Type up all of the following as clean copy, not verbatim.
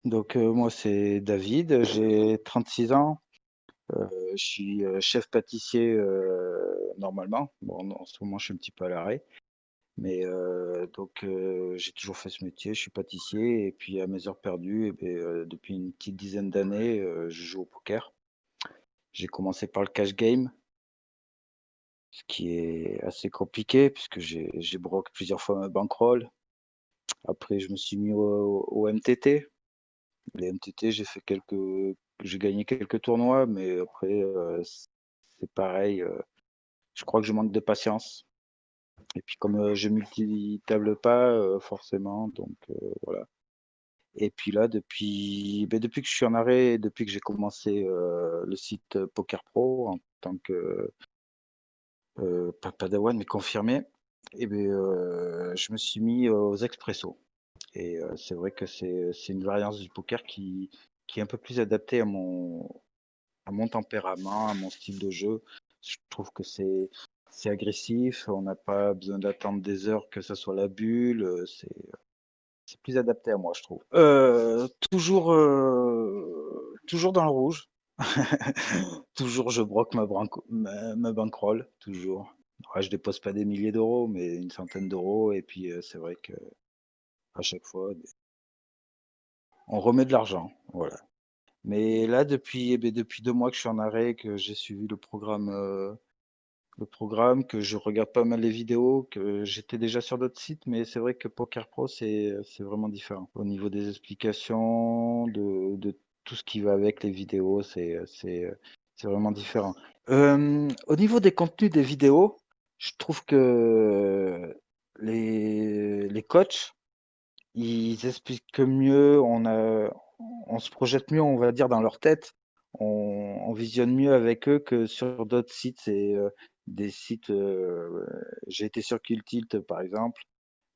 Donc, moi, c'est David, j'ai 36 ans. Je suis chef pâtissier normalement. Bon, en ce moment, je suis un petit peu à l'arrêt. Mais donc, j'ai toujours fait ce métier. Je suis pâtissier. Et puis, à mes heures perdues, eh ben, depuis une petite dizaine d'années, je joue au poker. J'ai commencé par le cash game, ce qui est assez compliqué puisque j'ai broqué plusieurs fois ma bankroll. Après, je me suis mis au MTT. Les MTT, j'ai gagné quelques tournois, mais après, c'est pareil. Je crois que je manque de patience. Et puis, comme je multitable pas, forcément, donc voilà. Et puis là, depuis que je suis en arrêt, depuis que j'ai commencé le site Poker Pro en tant que pas padawan, mais confirmé, et ben, je me suis mis aux expressos. Et c'est vrai que c'est une variance du poker qui est un peu plus adaptée à mon tempérament, à mon style de jeu. Je trouve que c'est agressif, on n'a pas besoin d'attendre des heures que ça soit la bulle, c'est plus adapté à moi, je trouve. Toujours dans le rouge. Toujours je broque ma bankroll, toujours. Ouais, je dépose pas des milliers d'euros, mais une centaine d'euros. Et puis c'est vrai que à chaque fois, on remet de l'argent. Voilà. Mais là, depuis 2 mois que je suis en arrêt, que j'ai suivi le programme, que je regarde pas mal les vidéos, que j'étais déjà sur d'autres sites, mais c'est vrai que Poker Pro, c'est vraiment différent. Au niveau des explications, de tout ce qui va avec les vidéos, c'est vraiment différent. Au niveau des contenus des vidéos, je trouve que les coachs, ils expliquent mieux, on se projette mieux, on va dire, dans leur tête. On visionne mieux avec eux que sur d'autres sites. C'est des sites. J'ai été sur Kill Tilt, par exemple,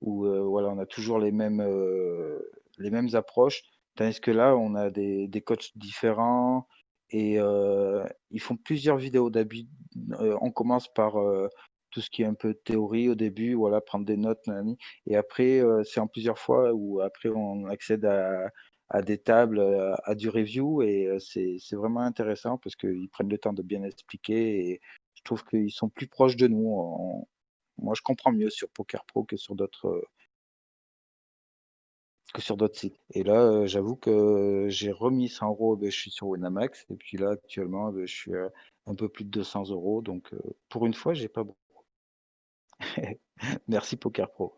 où voilà, on a toujours les mêmes approches. Tandis que là, on a des coachs différents et ils font plusieurs vidéos d'habitude. On commence par tout ce qui est un peu théorie au début, voilà, prendre des notes, nanani. Et après, c'est en plusieurs fois où après on accède à des tables, à du review et c'est vraiment intéressant parce qu'ils prennent le temps de bien expliquer et je trouve qu'ils sont plus proches de nous. Moi, je comprends mieux sur Poker Pro que sur d'autres sites. Et là, j'avoue que j'ai remis 100 euros, ben, je suis sur Winamax. Et puis là, actuellement, ben, je suis à un peu plus de 200 euros. Donc, pour une fois, j'ai pas beaucoup. Merci Poker Pro.